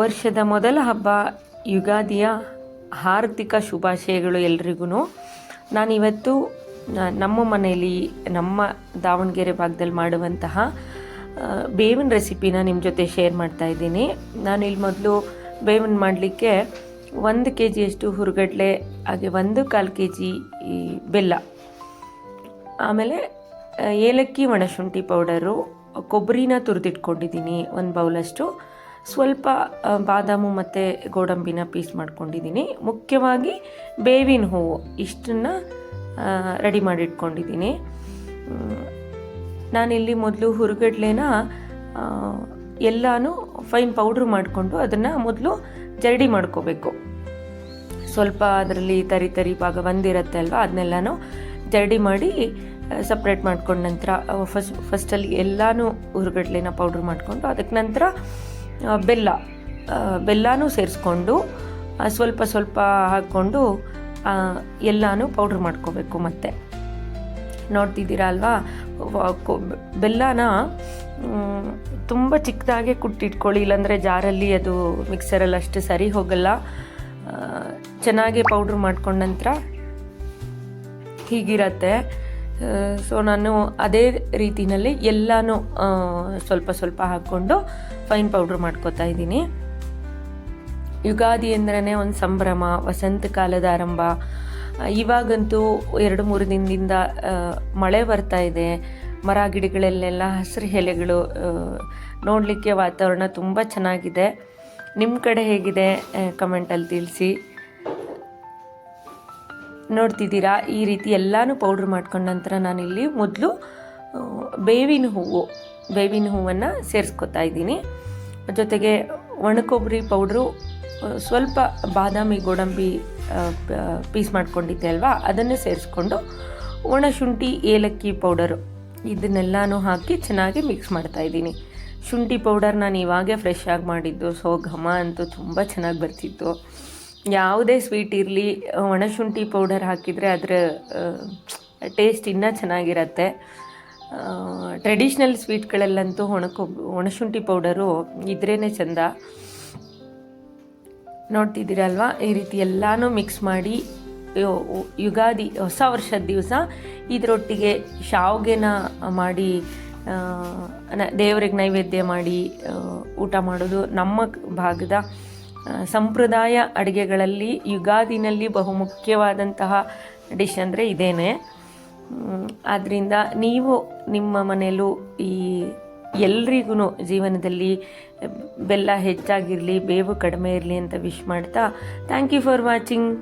ವರ್ಷದ ಮೊದಲ ಹಬ್ಬ ಯುಗಾದಿಯ ಹಾರ್ದಿಕ ಶುಭಾಶಯಗಳು ಎಲ್ರಿಗೂ. ನಾನಿವತ್ತು ನಮ್ಮ ಮನೆಯಲ್ಲಿ ನಮ್ಮ ದಾವಣಗೆರೆ ಭಾಗದಲ್ಲಿ ಮಾಡುವಂತಹ ಬೇವಿನ ರೆಸಿಪಿನ ನಿಮ್ಮ ಜೊತೆ ಶೇರ್ ಮಾಡ್ತಾ ಇದ್ದೀನಿ. ನಾನಿಲ್ಲಿ ಮೊದಲು ಬೇವಿನ ಮಾಡಲಿಕ್ಕೆ 1 kg ಹುರುಗಡ್ಲೆ, ಹಾಗೆ 1/4 kg ಬೆಲ್ಲ, ಆಮೇಲೆ ಏಲಕ್ಕಿ, ಒಣಶುಂಠಿ ಪೌಡರು, ಕೊಬ್ಬರಿನ ತುರಿದಿಟ್ಕೊಂಡಿದ್ದೀನಿ 1 ಬೌಲಷ್ಟು, ಸ್ವಲ್ಪ ಬಾದಾಮು ಮತ್ತು ಗೋಡಂಬಿನ ಪೀಸ್ ಮಾಡ್ಕೊಂಡಿದ್ದೀನಿ, ಮುಖ್ಯವಾಗಿ ಬೇವಿನ ಹೂವು, ಇಷ್ಟನ್ನು ರೆಡಿ ಮಾಡಿಟ್ಕೊಂಡಿದ್ದೀನಿ. ನಾನಿಲ್ಲಿ ಮೊದಲು ಹುರುಗಡ್ಲೆನ ಎಲ್ಲನೂ ಫೈನ್ ಪೌಡ್ರ್ ಮಾಡಿಕೊಂಡು ಅದನ್ನು ಮೊದಲು ಜರಡಿ ಮಾಡ್ಕೋಬೇಕು. ಸ್ವಲ್ಪ ಅದರಲ್ಲಿ ತರಿ ಭಾಗ ಬಂದಿರುತ್ತೆ ಅಲ್ವಾ, ಅದನ್ನೆಲ್ಲನೂ ಜರಡಿ ಮಾಡಿ ಸಪ್ರೇಟ್ ಮಾಡ್ಕೊಂಡು ನಂತರ ಫಸ್ಟಲ್ಲಿ ಎಲ್ಲನೂ ಹುರುಗಡ್ಲೆನ ಪೌಡ್ರ್ ಮಾಡಿಕೊಂಡು ಅದಕ್ಕೆ ನಂತರ ಬೆಲ್ಲನೂ ಸೇರಿಸ್ಕೊಂಡು ಸ್ವಲ್ಪ ಹಾಕ್ಕೊಂಡು ಎಲ್ಲನೂ ಪೌಡ್ರ್ ಮಾಡ್ಕೋಬೇಕು. ಮತ್ತು ನೋಡ್ತಿದ್ದೀರಾ ಅಲ್ವಾ, ಬೆಲ್ಲನ ತುಂಬ ಚಿಕ್ಕದಾಗೆ ಕುಟ್ಟಿಟ್ಕೊಳ್ಳಿ, ಇಲ್ಲಾಂದರೆ ಜಾರಲ್ಲಿ ಅದು ಮಿಕ್ಸರಲ್ಲಿ ಅಷ್ಟು ಸರಿ ಹೋಗಲ್ಲ. ಚೆನ್ನಾಗಿ ಪೌಡ್ರ್ ಮಾಡ್ಕೊಂಡ ನಂತರ ಹೀಗಿರತ್ತೆ. ಸೊ ನಾನು ಅದೇ ರೀತಿಯಲ್ಲಿ ಎಲ್ಲನೂ ಸ್ವಲ್ಪ ಹಾಕ್ಕೊಂಡು ಫೈನ್ ಪೌಡ್ರ್ ಮಾಡ್ಕೋತಾ ಇದ್ದೀನಿ. ಯುಗಾದಿ ಅಂದ್ರೇ ಒಂದು ಸಂಭ್ರಮ, ವಸಂತ ಕಾಲದ ಆರಂಭ. ಇವಾಗಂತೂ 2-3 ದಿನದಿಂದ ಮಳೆ ಬರ್ತಾ ಇದೆ, ಮರ ಗಿಡಗಳಲ್ಲೆಲ್ಲ ಹಸಿರು ಎಲೆಗಳು, ನೋಡಲಿಕ್ಕೆ ವಾತಾವರಣ ತುಂಬ ಚೆನ್ನಾಗಿದೆ. ನಿಮ್ಮ ಕಡೆ ಹೇಗಿದೆ ಕಮೆಂಟಲ್ಲಿ ತಿಳಿಸಿ. ನೋಡ್ತಿದ್ದೀರಾ, ಈ ರೀತಿ ಎಲ್ಲನೂ ಪೌಡ್ರ್ ಮಾಡ್ಕೊಂಡ ನಂತರ ನಾನಿಲ್ಲಿ ಮೊದಲು ಬೇವಿನ ಹೂವನ್ನು ಸೇರಿಸ್ಕೊತಾ ಇದ್ದೀನಿ. ಜೊತೆಗೆ ಒಣಕೊಬ್ಬರಿ ಪೌಡ್ರು, ಸ್ವಲ್ಪ ಬಾದಾಮಿ ಗೋಡಂಬಿ ಪೀಸ್ ಮಾಡ್ಕೊಂಡಿದ್ದೆ ಅಲ್ವಾ, ಅದನ್ನು ಸೇರಿಸ್ಕೊಂಡು ಒಣಶುಂಠಿ, ಏಲಕ್ಕಿ ಪೌಡರು ಇದನ್ನೆಲ್ಲನೂ ಹಾಕಿ ಚೆನ್ನಾಗಿ ಮಿಕ್ಸ್ ಮಾಡ್ತಾಯಿದ್ದೀನಿ. ಶುಂಠಿ ಪೌಡರ್ ನಾನು ಇವಾಗೇ ಫ್ರೆಶ್ ಆಗಿ ಮಾಡಿದ್ದು, ಸೊ ಘಮ ಅಂತೂ ತುಂಬ ಚೆನ್ನಾಗಿ ಬರ್ತಿತ್ತು. ಯಾವುದೇ ಸ್ವೀಟ್ ಇರಲಿ ಒಣಶುಂಠಿ ಪೌಡರ್ ಹಾಕಿದರೆ ಅದರ ಟೇಸ್ಟ್ ಇನ್ನೂ ಚೆನ್ನಾಗಿರತ್ತೆ. ಟ್ರೆಡಿಷ್ನಲ್ ಸ್ವೀಟ್ಗಳಲ್ಲಂತೂ ಒಣಶುಂಠಿ ಪೌಡರು ಇದ್ರೇ ಚೆಂದ. ನೋಡ್ತಿದ್ದೀರಲ್ವಾ, ಈ ರೀತಿ ಎಲ್ಲನೂ ಮಿಕ್ಸ್ ಮಾಡಿ ಯುಗಾದಿ ಹೊಸ ವರ್ಷದ ದಿವಸ ಇದರೊಟ್ಟಿಗೆ ಶಾವಿಗೆನ ಮಾಡಿ ದೇವರಿಗೆ ನೈವೇದ್ಯ ಮಾಡಿ ಊಟ ಮಾಡೋದು ನಮ್ಮ ಭಾಗದ ಸಂಪ್ರದಾಯ ಅಡುಗೆಗಳಲ್ಲಿ ಯುಗಾದಿನಲ್ಲಿ ಬಹುಮುಖ್ಯವಾದಂತಹ ಡಿಶ್ ಅಂದರೆ ಇದೇನೆ. ಆದ್ದರಿಂದ ನೀವು ನಿಮ್ಮ ಮನೆಯಲ್ಲೂ ಎಲ್ರಿಗೂ ಜೀವನದಲ್ಲಿ ಬೆಲ್ಲ ಹೆಚ್ಚಾಗಿರಲಿ, ಬೇವು ಕಡಿಮೆ ಇರಲಿ ಅಂತ ವಿಶ್ ಮಾಡ್ತಾ, ಥ್ಯಾಂಕ್ ಯು ಫಾರ್ ವಾಚಿಂಗ್.